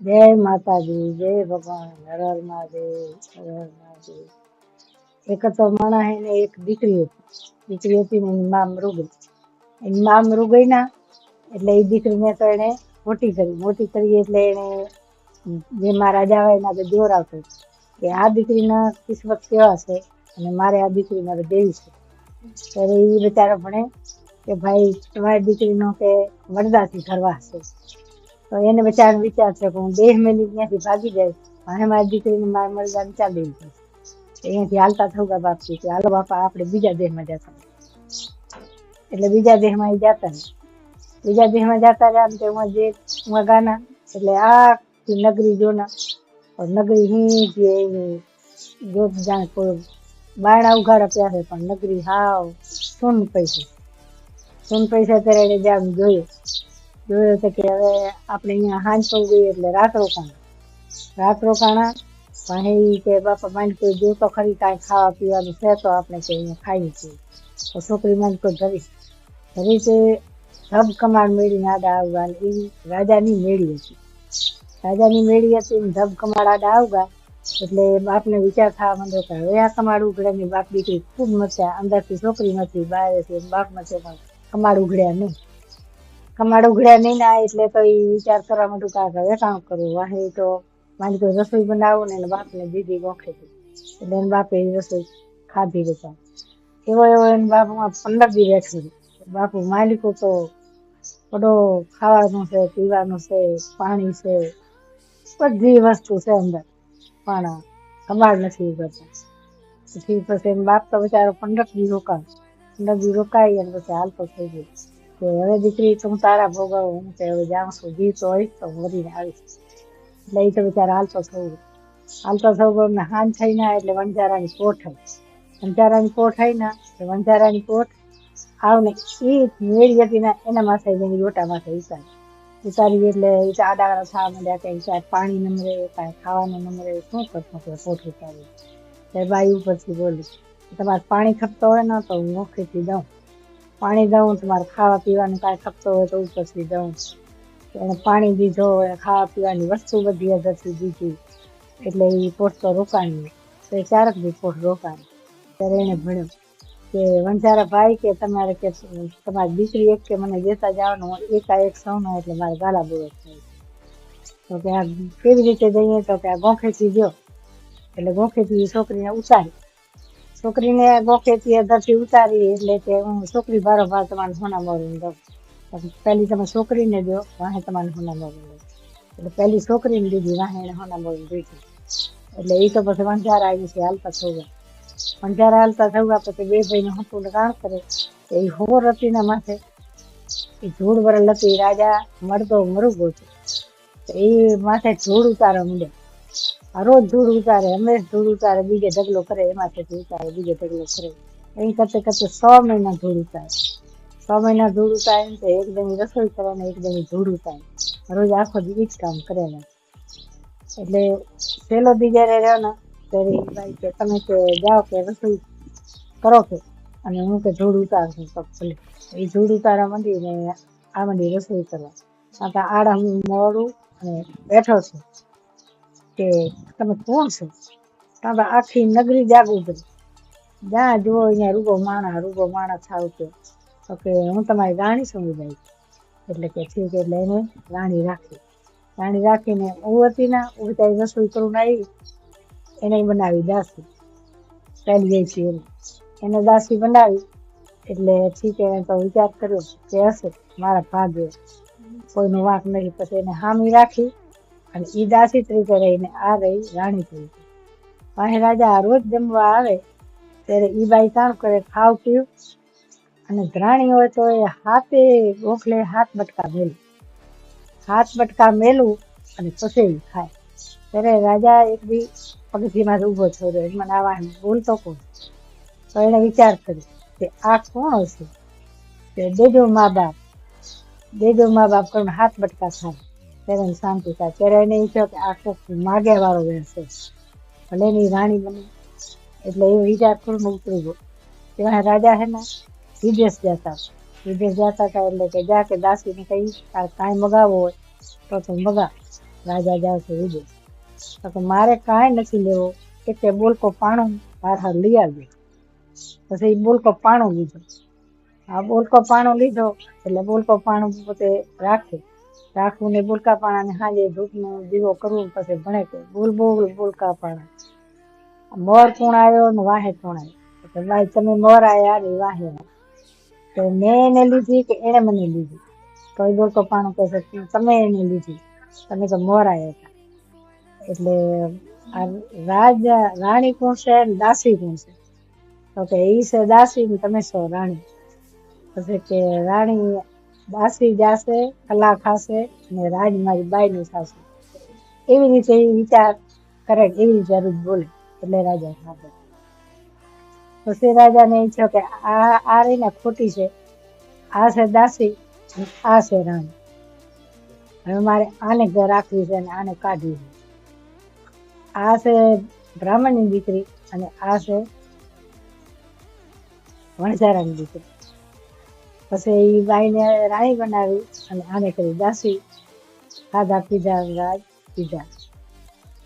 જય માતાજી, જય ભગવાન, હર હર મહાદેવ, હર હર મહાદેવ. એક તો માણસ એને એક દીકરી હતી. દીકરી હતી ને એની માં મૃગ. એની માં મૃગઈ ના એટલે એ દીકરીને તો એને મોટી કરી. મોટી કરી એટલે એને જે મારા રાજા હોય એના જોર આવતો કે આ દીકરીના કિસ્મત કેવા છે અને મારે આ દીકરીને હવે દેવી છે. ત્યારે એ બિચારો ભણે કે ભાઈ તમારી દીકરીનો કે વરદાથી કરવા હશે. તો એને બચારાને વિચાર છે કે હું દેહ મેલી ત્યાંથી ભાગી જાય અને મારી દીકરીને મારે મરદાને ચાલ દેવી પડશે. અહીંયાથી હાલતા થયું બાપથી કે હાલો બાપા આપણે બીજા દેહમાં જતા. એટલે બીજા દેહમાં એ જતા ને બીજા દેહમાં જતા રહ્યા ને તેમાં જે ગાના એટલે આખી નગરી જોના નગરી હિંજ જોત જાણે કોઈ બાયણા ઉઘાડા પ્યા છે પણ નગરી હાવ સુન પૈસે સુન પૈસા ત્યારે એને જામ જોયું તો કે હવે આપણે અહીંયા હાંજ પડી ગઈ એટલે રાત રોકાણા પણ કે બાપા માંડ કોઈ જોતો ખરી કાંઈ ખાવા પીવાનું છે તો આપણે કે અહીંયા ખાઈએ છીએ. તો છોકરી માંડ કોઈ ધરી તે ધબ કમાડ મેળીને આડા આવવા એવી રાજાની મેળી હતી. રાજાની મેળી હતી ને ધબ કમાડ આડા આવવા એટલે બાપને વિચાર થવા માંડ્યો કે હવે આ કમાડ ઉઘડે બાપ દીકરી ખૂબ મચ્યા. અંદરથી છોકરી નથી બહારથી બાપ મચ્યો પણ કમાડ ઉઘડ્યા નહીં. કમાડ ઉઘડ્યા નહીં ના એટલે તો એ વિચાર કરવા માંડ્યું કે હવે કામ કરવું વાહે તો મારી કોઈ રસોઈ બનાવું ને બાપને દીધી ગોખે એટલે એને બાપે એ રસોઈ ખાધી બેઠા. એવો એને બાપમાં 15 દી બેઠો. બાપુ માલિકો તો બધો ખાવાનું છે, પીવાનું છે, પાણી છે, બધી વસ્તુ છે અંદર પણ કમાડ નથી ઉગડતા. પછી બાપ તો બચારો 15 દી રોકાય. 15 દી રોકાઈ અને પછી હાલતો થઈ ગયો કે હવે દીકરી તું તારા ભોગવ હું કે હવે જાઉં છું જીવ તો હોઈશ તો મરીને આવીશ. એટલે એ તો બિચારા હાલતો થયો ને હાન થઈ ના એટલે વણઝારાની કોઠ વણઝારાની કોઠ આવી ના વણઝારાની કોઠ આવને એ મેળી હતી ને એના માથે રોટા માથે ઉતારી એટલે આડા થવા માંડ્યા કે પાણી નમરે કાંઈ ખાવાનું નમરે શું કરતો કોઠ ઉતારી. ત્યારે બાઈ ઉપરથી બોલી તમારે પાણી ખપતો હોય ને તો હું નોખીથી દઉં, પાણી દઉં, તમારે ખાવા પીવાનું કાંઈ ખપતો હોય તો ઉપરથી દઉં. એને પાણી દીધો, ખાવા પીવાની વસ્તુ બધી અગરથી દીધી એટલે એ પોટ તો રોકાણી. તો એ 4 દી પોટ રોકાણી. ત્યારે એને ભણ્યો કે વણઝારા ભાઈ કે તમારે કે તમારી દીકરી એક કે મને દેતા જવાનું એકાએક સૌનો એટલે મારે ગાલા બોલો થાય. તો કે આ કેવી રીતે દઈએ તો કે આ ગોખેથી દો. એટલે ગોખેથી છોકરીને ઉતારી. છોકરીને ગોખેથી અધરથી ઉતારી એટલે કે હું છોકરી બારોબાર તમારે સોના મોરીને દઉં. પહેલી તમે છોકરીને દો વાહે તમારે સોના મોરીને દઉં. એટલે પહેલી છોકરીને દીધી વાહે એને સોના મોરીને દીધી. એટલે એ તો પછી વણઝારા આવી છે હાલતા થયા. વણઝારા હાલતા થયા પછી બે ભાઈને હતું કામ કરે એ હોર હતી ને માથે એ ધૂળ વરલ હતી. રાજા મળતો મરુગો હતો એ માથે ધૂળ ઉતારવા માંડ્યા. રોજ ધૂળ ઉતારે, હંમેશ ધૂળ ઉતારે, બીજે ઢગલો કરે એમાંથી ઉતારે બીજે ઢગલો કરે. એ કરતે 100 મહિના ધૂળ ઉતારે. 100 મહિના ધૂળ ઉતારે ને એકદમ રસોઈ કરે ને એકદમ ધૂળ ઉતારે. રોજ આખો દિવસ કામ કરે ને એટલે પેલો દી જયારે રહ્યો ને ત્યારે ભાઈ કે તમે કે જાઓ કે રસોઈ કરો કે અને હું કે ધૂળ ઉતારશું તો ભલે. એ ધૂળ ઉતારવા માંડી ને આ માંડી રસોઈ કરવા. આડા હું મોડું અને બેઠો છું કે તમે કોણ છો? આખી નગરી જાગવું પડે. જ્યાં જુઓ અહીંયા રૂગો માણા થાવ તો કે હું તમારી રાણી છું ભાઈ. એટલે કે ઠીક એટલે એને રાણી રાખીને હું હતી ને હું ત્યાં રસોઈ કરું આવી એને બનાવી દાસી પહેલી છે એને દાસી બનાવી. એટલે ઠીક એને તો વિચાર કર્યો કે હશે મારા ભાગે કોઈનો વાંક નહીં. પછી એને હામી રાખી અને ઈ દાસી તરીકે રહીને આ રહી રાણી તરીકે. પાસે રાજા રોજ જમવા આવે ત્યારે ઈ બાઈ કામ કરે ખાવ પીવું અને રાણી હોય તો એ હાથે ગોખલે હાથ બટકા મેલું અને પછી ખાય. ત્યારે રાજા એક દી પગથિયામાં ઉભો થયો મને આવા બોલતો કોણ. તો એને વિચાર કર્યો કે આ કોણ હશે કે દેજો મા બાપ કરીને હાથ બટકા ખાય ત્યારે એને શાંતિ થાય. ત્યારે એને ઈચ્છો કે આ કોક માગે વાળો રહેશે ભલે એની રાણી બની. એટલે એ વિચાર કરીને ઉતરી ગયો. ત્યાં રાજા હે ને વિદેશ જતા હતા એટલે કે જા કે દાસીને કઈ કાંઈ મગાવવો હોય તો તું મગા. રાજા જાવશે વિદેશ. તો કે મારે કાંઈ નથી લેવો, કે બોલકો પાણું મારા લઈ આવજો. પછી બોલકો પાણું લીધો. આ બોલકો પાણું લીધો એટલે બોલકો પાણું પોતે રાખવું ને બોલકા પાણાને હાજે ધૂપનો દીવો કરવું. પછી ભણે કે બોલ બોલ બોલકા પાણા, મોર કોણ આવ્યો ને વાહે કોણ આવ્યો. તો ભાઈ તમે મોર આવ્યા ને વાહે તો મેં એને લીધી કે એને મને લીધી? તો એ બોલકો પાણું કહે છે તમે એને લીધી, તમે તો મોર આવ્યા હતા. એટલે આ રાણી કોણ છે ને દાસી કોણ છે? તો કે ઈ છે દાસી ને તમે છો રાણી. પછી કે રાણી દાસી જાશે, કલા ખાશે ને રાજ મારી બાઈ નું થશે. એવી રીતે એ વિચાર કરે, એવી રીતે અરુદ બોલે એટલે રાજા સાંભળે. પછી રાજાને એ થયો કે આ રહીને ખોટી છે, આ છે દાસી, આ છે રાણી. હવે મારે આને ઘર રાખવી છે અને આને કાઢવી છે. આ છે બ્રાહ્મણની દીકરી અને આ છે વણઝારાની દીકરી. પછી એ બાઈને રાણી બનાવી અને આને કરી દાસી. ખાધા પીધા રાજ પીધા.